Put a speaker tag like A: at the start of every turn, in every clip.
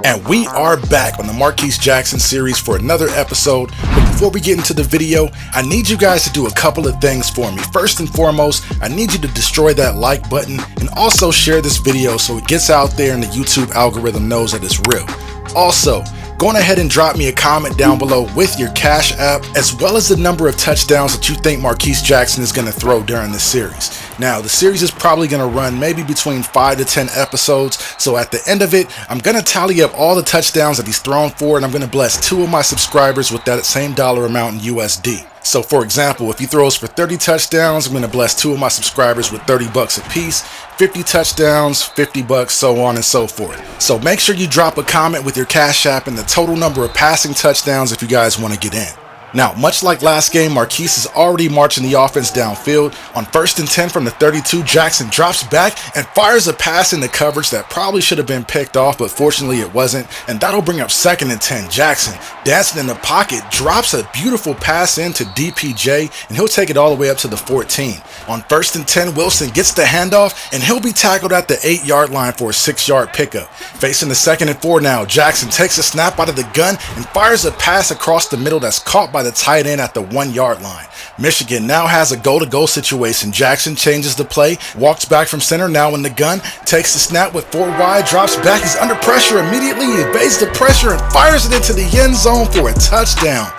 A: And we are back on the Marquese Jackson series for another episode. But before we get into the video, I need you guys to do a couple of things for me. First and foremost, I need you to destroy that like button and also share this video so it gets out there and the YouTube algorithm knows that it's real. Also, go ahead and drop me a comment down below with your Cash App, as well as the number of touchdowns that you think Marquese Jackson is going to throw during this series. Now, the series is probably going to run maybe between 5 to 10 episodes, so at the end of it, I'm going to tally up all the touchdowns that he's thrown for, and I'm going to bless 2 of my subscribers with that same dollar amount in USD. So for example, if he throws for 30 touchdowns, I'm going to bless 2 of my subscribers with $30 a piece, 50 touchdowns, $50, so on and so forth. So make sure you drop a comment with your Cash App and the total number of passing touchdowns if you guys want to get in. Now, much like last game, Marquese is already marching the offense downfield. On 1st and 10 from the 32, Jackson drops back and fires a pass into coverage that probably should have been picked off, but fortunately it wasn't, and that'll bring up 2nd and 10. Jackson, dancing in the pocket, drops a beautiful pass into DPJ, and he'll take it all the way up to the 14. On 1st and 10, Wilson gets the handoff, and he'll be tackled at the 8-yard line for a 6-yard pickup. Facing the 2nd and 4 now, Jackson takes a snap out of the gun and fires a pass across the middle that's caught by the tight end at the 1-yard line. Michigan now has a goal-to-goal situation. Jackson changes the play, walks back from center, now in the gun, takes the snap with 4 wide, drops back, he's under pressure immediately, he evades the pressure and fires it into the end zone for a touchdown.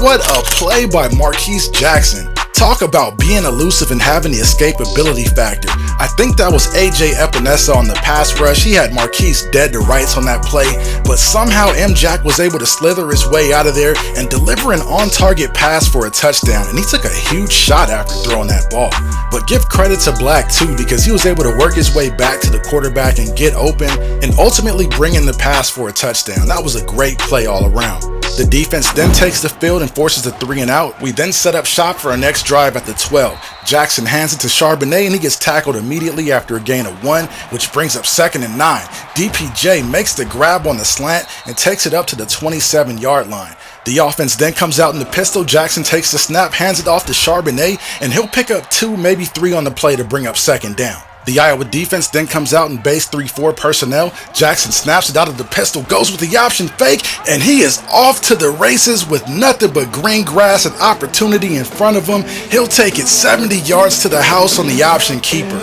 A: What a play by Marquese Jackson. Talk about being elusive and having the escapability factor. I think that was AJ Epinesa on the pass rush. He had Marquese dead to rights on that play, but somehow M-Jack was able to slither his way out of there and deliver an on-target pass for a touchdown, and he took a huge shot after throwing that ball. But give credit to Black too, because he was able to work his way back to the quarterback and get open and ultimately bring in the pass for a touchdown. That was a great play all around. The defense then takes the field and forces a 3 and out. We then set up shop for our next drive at the 12. Jackson hands it to Charbonnet and he gets tackled immediately after a gain of 1, which brings up 2nd and 9. DPJ makes the grab on the slant and takes it up to the 27-yard line. The offense then comes out in the pistol. Jackson takes the snap, hands it off to Charbonnet, and he'll pick up 2, maybe 3 on the play to bring up 2nd down. The Iowa defense then comes out in base 3-4 personnel. Jackson snaps it out of the pistol, goes with the option fake, and he is off to the races with nothing but green grass and opportunity in front of him. He'll take it 70 yards to the house on the option keeper.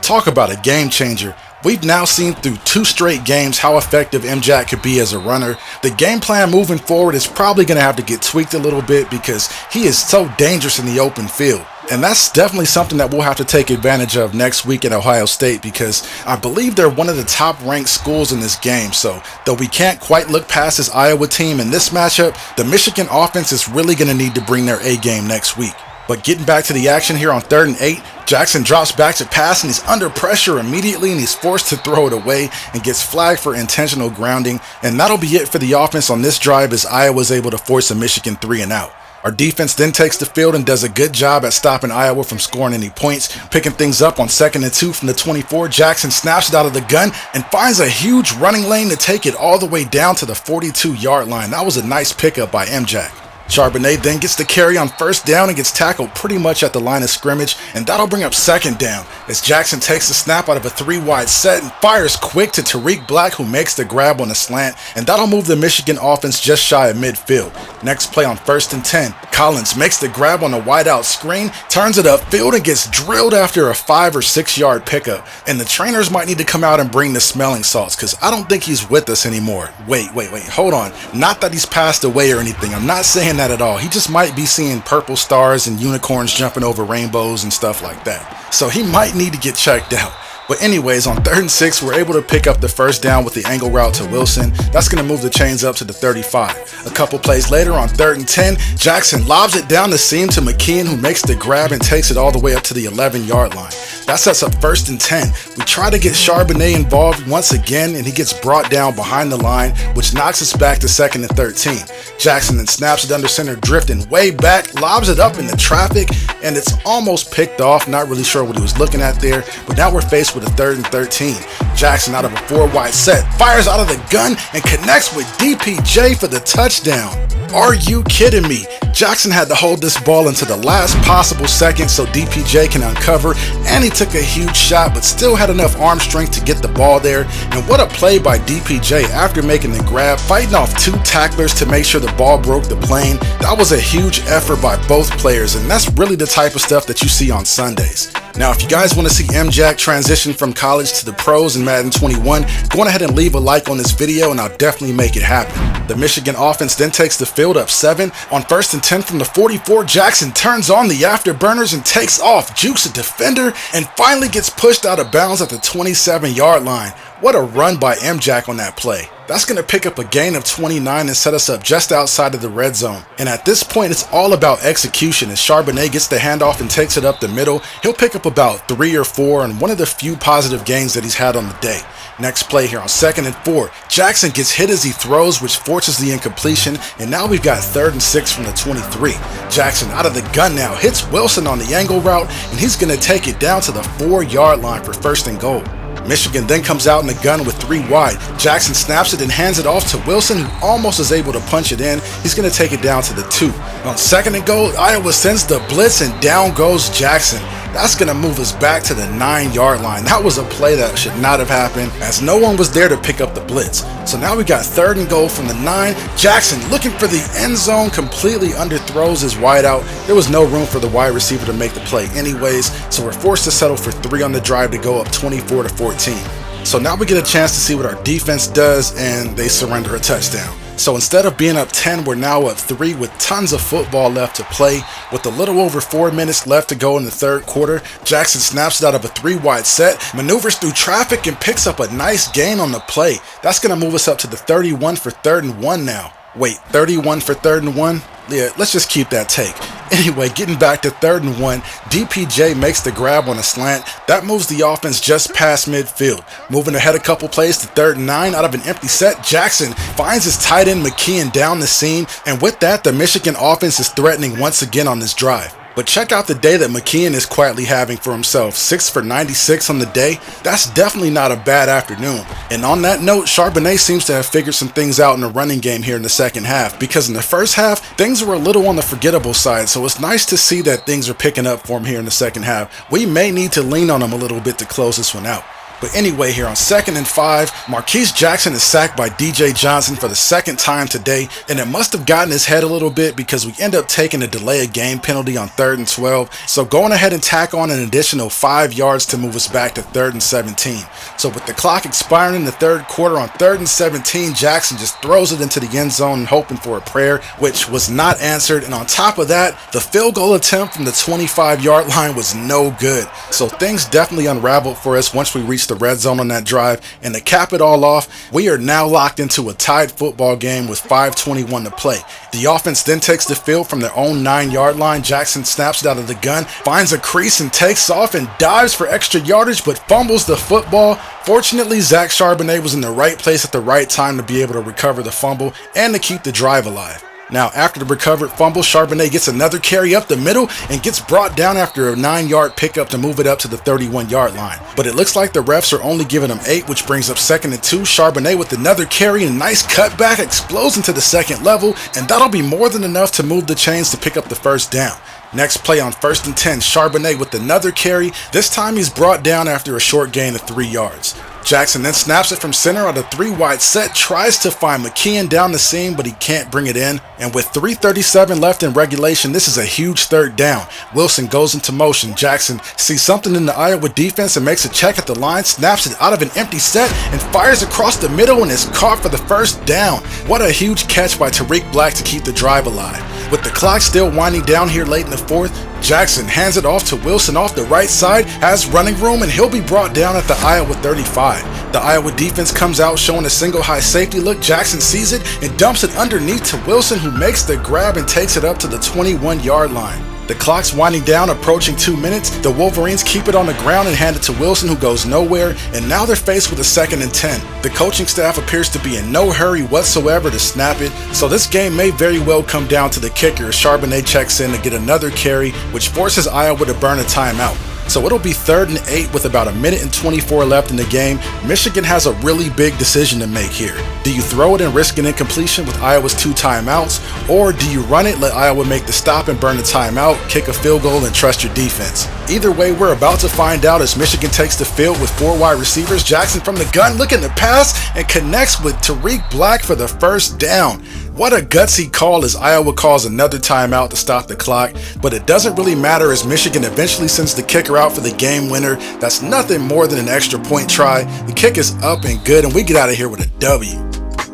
A: Talk about a game changer. We've now seen through 2 straight games how effective M-Jack could be as a runner. The game plan moving forward is probably going to have to get tweaked a little bit because he is so dangerous in the open field. And that's definitely something that we'll have to take advantage of next week at Ohio State, because I believe they're one of the top ranked schools in this game. So though we can't quite look past this Iowa team in this matchup, the Michigan offense is really going to need to bring their A game next week. But getting back to the action here on 3rd and 8, Jackson drops back to pass and he's under pressure immediately and he's forced to throw it away and gets flagged for intentional grounding. And that'll be it for the offense on this drive as Iowa's able to force a Michigan 3 and out. Our defense then takes the field and does a good job at stopping Iowa from scoring any points. Picking things up on 2nd and 2 from the 24, Jackson snaps it out of the gun and finds a huge running lane to take it all the way down to the 42-yard line. That was a nice pickup by M-Jack. Charbonnet then gets the carry on 1st down and gets tackled pretty much at the line of scrimmage, and that'll bring up 2nd down as Jackson takes the snap out of a 3-wide set and fires quick to Tariq Black, who makes the grab on the slant, and that'll move the Michigan offense just shy of midfield. Next play on 1st and 10, Collins makes the grab on a wideout screen, turns it upfield and gets drilled after a 5 or 6 yard pickup, and the trainers might need to come out and bring the smelling salts because I don't think he's with us anymore. Wait, hold on. Not that he's passed away or anything. I'm not saying that at all. He just might be seeing purple stars and unicorns jumping over rainbows and stuff like that. So he might need to get checked out. But anyways, on 3rd and 6, we're able to pick up the first down with the angle route to Wilson. That's going to move the chains up to the 35. A couple plays later, on 3rd and 10, Jackson lobs it down the seam to McKeon, who makes the grab and takes it all the way up to the 11-yard line. That sets up 1st and 10. We try to get Charbonnet involved once again, and he gets brought down behind the line, which knocks us back to 2nd and 13. Jackson then snaps it under center, drifting way back, lobs it up into traffic, and it's almost picked off. Not really sure what he was looking at there, but now we're faced with a 3rd and 13. Jackson, out of a 4-wide set, fires out of the gun and connects with DPJ for the touchdown. Are you kidding me? Jackson had to hold this ball into the last possible second so DPJ can uncover, and he took a huge shot but still had enough arm strength to get the ball there. And what a play by DPJ after making the grab, fighting off 2 tacklers to make sure the ball broke the plane. That was a huge effort by both players, and that's really the type of stuff that you see on Sundays. Now, if you guys want to see MJack transition from college to the pros in Madden 21, go on ahead and leave a like on this video and I'll definitely make it happen. The Michigan offense then takes the field up 7. On 1st and 10 from the 44, Jackson turns on the afterburners and takes off, jukes a defender, and finally gets pushed out of bounds at the 27-yard line. What a run by MJack on that play. That's going to pick up a gain of 29 and set us up just outside of the red zone. And at this point, it's all about execution. As Charbonnet gets the handoff and takes it up the middle, he'll pick up about 3 or 4 and one of the few positive gains that he's had on the day. Next play here on 2nd and 4, Jackson gets hit as he throws, which forces the incompletion, and now we've got 3rd and 6 from the 23. Jackson out of the gun now, hits Wilson on the angle route, and he's going to take it down to the 4-yard line for 1st and goal. Michigan then comes out in the gun with 3 wide. Jackson snaps it and hands it off to Wilson, who almost is able to punch it in. He's going to take it down to the 2. On 2nd and goal, Iowa sends the blitz and down goes Jackson. That's going to move us back to the 9-yard line. That was a play that should not have happened, as no one was there to pick up the blitz. So now we got 3rd and goal from the 9. Jackson looking for the end zone, completely underthrows his wideout. There was no room for the wide receiver to make the play anyways, so we're forced to settle for 3 on the drive to go up 24-14. So now we get a chance to see what our defense does, and they surrender a touchdown. So instead of being up 10, we're now up 3 with tons of football left to play. With a little over 4 minutes left to go in the 3rd quarter, Jackson snaps it out of a 3-wide set, maneuvers through traffic, and picks up a nice gain on the play. That's going to move us up to the 31 for 3rd and 1 now. Wait, 31 for 3rd and 1? Yeah, let's just keep that take. Anyway, getting back to 3rd and 1, DPJ makes the grab on a slant. That moves the offense just past midfield. Moving ahead a couple plays to 3rd and 9, out of an empty set, Jackson finds his tight end McKeon down the seam, and with that, the Michigan offense is threatening once again on this drive. But check out the day that McKeon is quietly having for himself. 6 for 96 on the day. That's definitely not a bad afternoon. And on that note, Charbonnet seems to have figured some things out in the running game here in the 2nd half, because in the 1st half, things were a little on the forgettable side, so it's nice to see that things are picking up for him here in the 2nd half. We may need to lean on him a little bit to close this one out. But anyway, here on 2nd and 5, Marquese Jackson is sacked by DJ Johnson for the 2nd time today, and it must have gotten his head a little bit because we end up taking a delay of game penalty on 3rd and 12, so going ahead and tack on an additional 5 yards to move us back to 3rd and 17. So with the clock expiring in the 3rd quarter, on 3rd and 17, Jackson just throws it into the end zone hoping for a prayer, which was not answered, and on top of that, the field goal attempt from the 25-yard line was no good. So things definitely unraveled for us once we reached the red zone on that drive, and to cap it all off, we are now locked into a tied football game with 5:21 to play. The offense then takes the field from their own 9-yard line. Jackson snaps it out of the gun, finds a crease and takes off and dives for extra yardage, but fumbles the football. Fortunately, Zach Charbonnet was in the right place at the right time to be able to recover the fumble and to keep the drive alive. Now, after the recovered fumble, Charbonnet gets another carry up the middle and gets brought down after a 9-yard pickup to move it up to the 31-yard line. But it looks like the refs are only giving him 8, which brings up 2nd and 2. Charbonnet with another carry and a nice cutback explodes into the 2nd level, and that'll be more than enough to move the chains to pick up the 1st down. Next play on 1st and 10, Charbonnet with another carry. This time he's brought down after a short gain of 3 yards. Jackson then snaps it from center on a 3-wide set, tries to find McKeon down the seam, but he can't bring it in. And with 3:37 left in regulation, this is a huge 3rd down. Wilson goes into motion. Jackson sees something in the Iowa defense and makes a check at the line, snaps it out of an empty set, and fires across the middle and is caught for the 1st down. What a huge catch by Tariq Black to keep the drive alive. With the clock still winding down here late in the fourth, Jackson hands it off to Wilson off the right side, has running room, and he'll be brought down at the Iowa 35. The Iowa defense comes out showing a single high safety look. Jackson sees it and dumps it underneath to Wilson, who makes the grab and takes it up to the 21-yard line. The clock's winding down, approaching 2 minutes. The Wolverines keep it on the ground and hand it to Wilson, who goes nowhere, and now they're faced with a 2nd and 10. The coaching staff appears to be in no hurry whatsoever to snap it, so this game may very well come down to the kicker as Charbonnet checks in to get another carry, which forces Iowa to burn a timeout. So it'll be 3rd and 8 with about 1:24 left in the game. Michigan has a really big decision to make here. Do you throw it and risk an incompletion with Iowa's 2 timeouts? Or do you run it, let Iowa make the stop and burn the timeout, kick a field goal, and trust your defense? Either way, we're about to find out as Michigan takes the field with 4 wide receivers. Jackson from the gun looking to pass and connects with Tariq Black for the first down. What a gutsy call as Iowa calls another timeout to stop the clock, but it doesn't really matter as Michigan eventually sends the kicker out for the game winner. That's nothing more than an extra point try. The kick is up and good, and we get out of here with a W.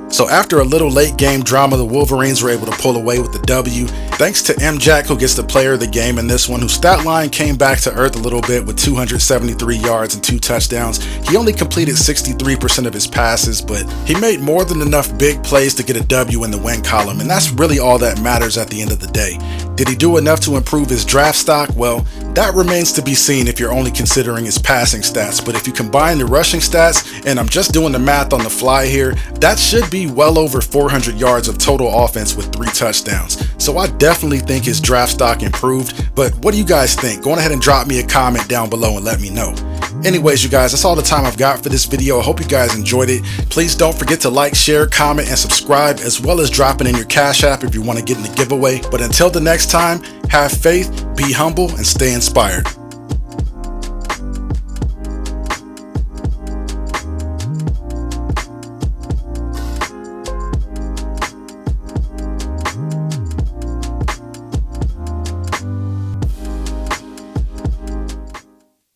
A: So after a little late game drama, the Wolverines were able to pull away with the W. Thanks to M-Jack, who gets the player of the game in this one, whose stat line came back to earth a little bit with 273 yards and 2 touchdowns. He only completed 63% of his passes, but he made more than enough big plays to get a W in the win column, and that's really all that matters at the end of the day. Did he do enough to improve his draft stock? Well, that remains to be seen if you're only considering his passing stats, but if you combine the rushing stats, and I'm just doing the math on the fly here, that should be well over 400 yards of total offense with 3 touchdowns. So I definitely think his draft stock improved, but what do you guys think? Go on ahead and drop me a comment down below and let me know. Anyways, you guys, that's all the time I've got for this video. I hope you guys enjoyed it. Please don't forget to like, share, comment, and subscribe, as well as dropping in your Cash App if you want to get in the giveaway. But until the next time, have faith, be humble, and stay inspired.